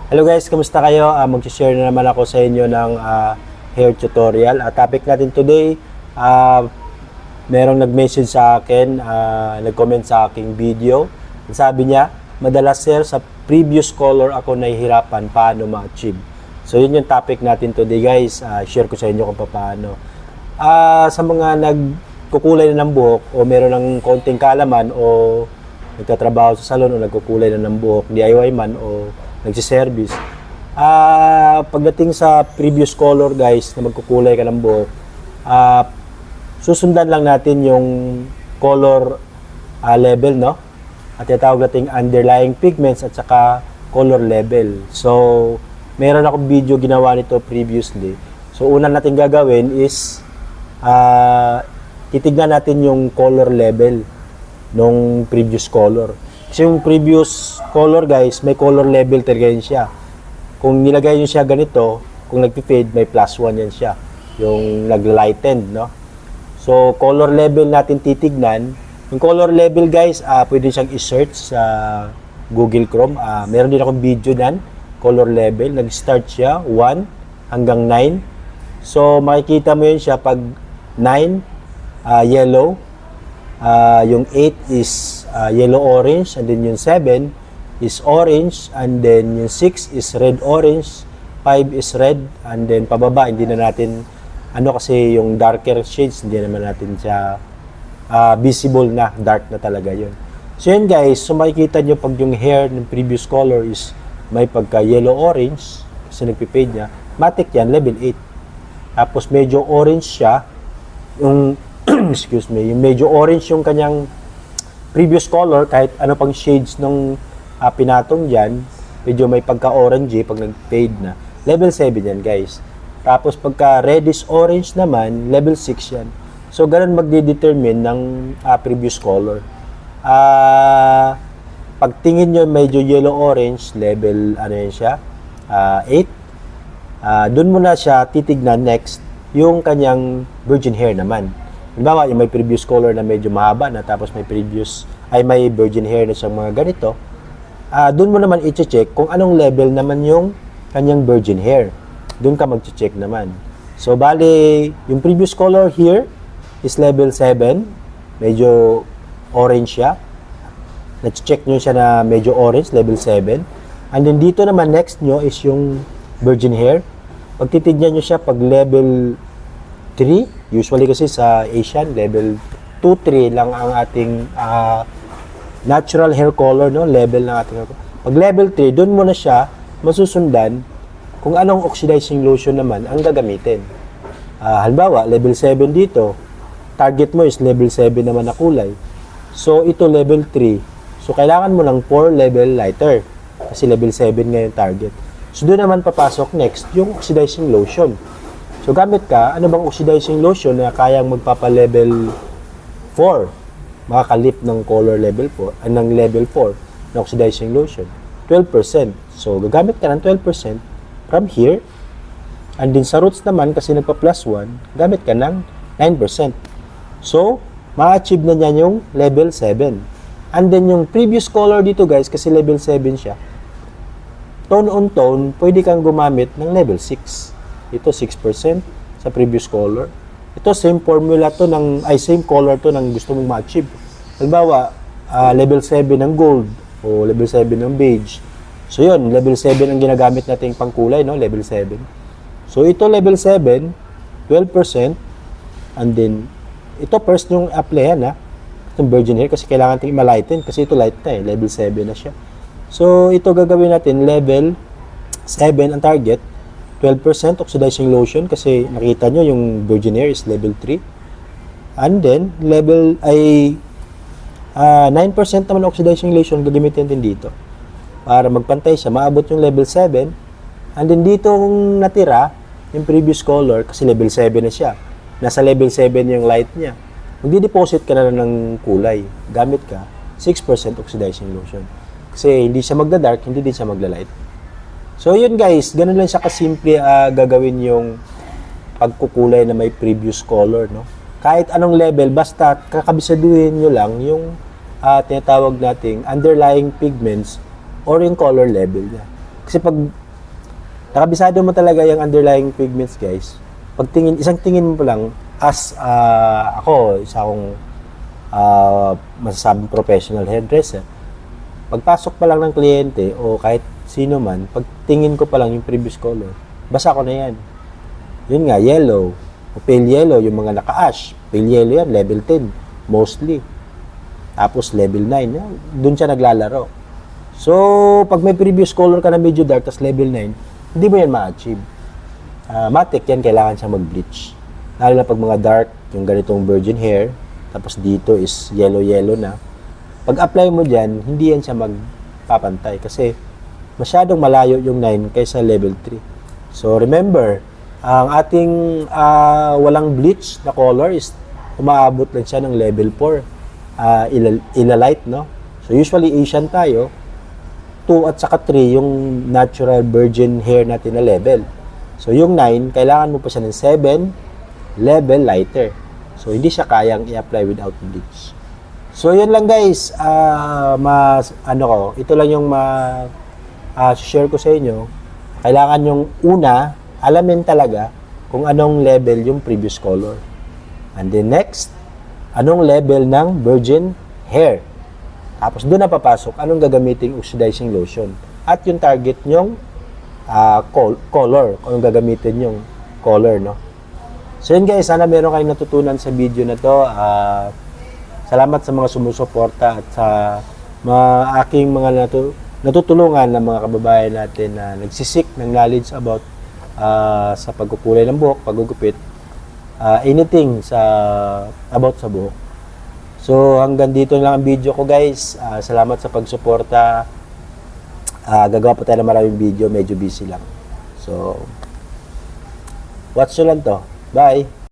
Hello guys, kamusta kayo? Mag-share na naman ako sa inyo ng hair tutorial. Topic natin today, merong nag-message sa akin, nag-comment sa aking video. Sabi niya, madalas sir, sa previous color ako nahihirapan paano ma-achieve. So yun yung topic natin today guys. Share ko sa inyo kung paano. Sa mga nagkukulay na ng buhok o meron ng konting kalaman o nagtatrabaho sa salon o nagkukulay na ng buhok, DIY man o nagsiservice. Pagdating sa previous color guys na magkukulay ka ng buhok, susundan lang natin yung color level, no? At tinatawag nating underlying pigments at saka color level. So, meron akong video ginawa nito previously. So, una natin gagawin is titignan natin yung color level nung previous color. Kasi yung previous color guys, may color level talaga yun siya. Kung nilagay nyo siya ganito, kung nag-fade, may +1 yan siya. Yung nag-lighten, no? So, color level natin titignan. Yung color level guys, pwede siyang i-search sa Google Chrome. Meron din akong video nan, color level. Nag-start siya, 1 hanggang 9. So, makikita mo yun siya pag 9, yellow. Yung 8 is yellow-orange, and then yung 7 is orange, and then yung 6 is red-orange, 5 is red, and then pababa, hindi na natin, kasi yung darker shades, hindi naman natin siya visible na, dark na talaga yun. So yun guys, so makikita nyo pag yung hair ng previous color is may pagka yellow-orange, kasi nagpipade niya, matik yan, level 8. Tapos medyo orange siya, yung excuse me, yung medyo orange yung kanyang previous color, kahit ano pang shades ng pinatong dyan, medyo may pagka-orange pag nag-fade na. Level 7 yan guys. Tapos pagka reddish-orange naman, level 6 yan. So ganun magde-determine ng previous color. Pag tingin nyo medyo yellow-orange, level yan siya, 8. Doon mo na siya titignan next yung kanyang virgin hair naman. Halimbawa, yung may previous color na medyo mahaba na, tapos may may virgin hair na siyang mga ganito, doon mo naman i-check kung anong level naman yung kanyang virgin hair. Doon ka mag-check naman. So, bali, yung previous color here is level 7. Medyo orange siya. Na-check nyo siya na medyo orange, level 7. And then dito naman, next nyo is yung virgin hair. Pag titignan nyo siya, pag level 3, usually kasi sa Asian, level 2, 3 lang ang ating natural hair color, no? Level ng ating hair color. Pag level 3, doon mo na siya masusundan kung anong oxidizing lotion naman ang gagamitin. Halimbawa, level 7 dito, target mo is level 7 naman na kulay. So, ito level 3. So, kailangan mo ng 4 level lighter kasi level 7 ngayon target. So, doon naman papasok next yung oxidizing lotion. So, gamit ka, ano bang oxidizing lotion na kayang magpapa-level 4? Makakalip ng color level 4, ng level 4 na oxidizing lotion. 12%. So, gagamit ka ng 12% from here. And din sa roots naman, kasi nagpa-+1, gamit ka ng 9%. So, ma-achieve na niya yung level 7. And then, yung previous color dito guys, kasi level 7 siya, tone on tone, pwede kang gumamit ng level 6. Ito 6% sa previous color. Ito same formula to same color to ng gusto mong ma-achieve. Halimbawa, level 7 ng gold o level 7 ng beige. So yun, level 7 ang ginagamit nating pangkulay, no? Level 7. So ito level 7, 12%, and then ito first yung applyan itong virgin hair kasi kailangan natin ma-lighten kasi ito light na level 7 na siya. So ito gagawin natin level 7 ang target. 12% oxidizing lotion kasi nakita nyo yung virgin hair is level 3. And then, 9% naman oxidizing lotion gagamitin din dito. Para magpantay siya, maabot yung level 7. And then dito kung natira, yung previous color, kasi level 7 na siya. Nasa level 7 yung light niya. Magdi-deposit ka na ng kulay. Gamit ka, 6% oxidizing lotion. Kasi hindi siya magda-dark, hindi din siya magla-light. So yun guys, ganun lang siya kasimple gagawin yung pagkukulay na may previous color, no? Kahit anong level, basta kakabisaduhin nyo lang yung tinatawag nating underlying pigments or yung color level niya. Kasi pag nakabisado mo talaga yung underlying pigments, guys, pag isang tingin mo pa lang, as ako, isa akong masasabing professional hairdresser, pagpasok pa lang ng kliyente o kahit sino man, pag tingin ko pa lang yung previous color, basa ko na yan. Yun nga, yellow, o pale yellow, yung mga naka-ash. Pale yellow yan, level 10, mostly. Tapos level 9, dun siya naglalaro. So, pag may previous color ka na medyo dark, tapos level 9, hindi mo yan ma-achieve. Matic yan, kailangan siya mag-bleach. Lalo na pag mga dark, yung ganitong virgin hair, tapos dito is yellow-yellow na. Pag-apply mo dyan, hindi yan siya magpapantay kasi masyadong malayo yung 9 kaysa level 3. So, remember, ang ating walang bleach na color is umaabot lang siya ng level 4. Ilalight, no? So, usually Asian tayo, 2 at saka 3 yung natural virgin hair natin na level. So, yung 9, kailangan mo pa siya ng 7 level lighter. So, hindi siya kayang i-apply without bleach. So, yun lang guys. Ito lang yung share ko sa inyo. Kailangan yung una, alamin talaga kung anong level yung previous color. And then next, anong level ng virgin hair. Tapos doon na papasok, anong gagamiting oxidizing lotion. At yung target nyong color, kung anong gagamitin yung color, no? So yun guys, sana meron kayong natutunan sa video na to. Salamat sa mga sumusuporta at sa aking mga natutulungan ng mga kababayan natin na nagsisik ng knowledge about sa pagkukulay ng buhok, paggugupit, anything about sa buhok. So hanggang dito lang ang video ko guys. Salamat sa pagsuporta. Gagawa pa tayo ng maraming video, medyo busy lang. So watch nyo lang to. Bye!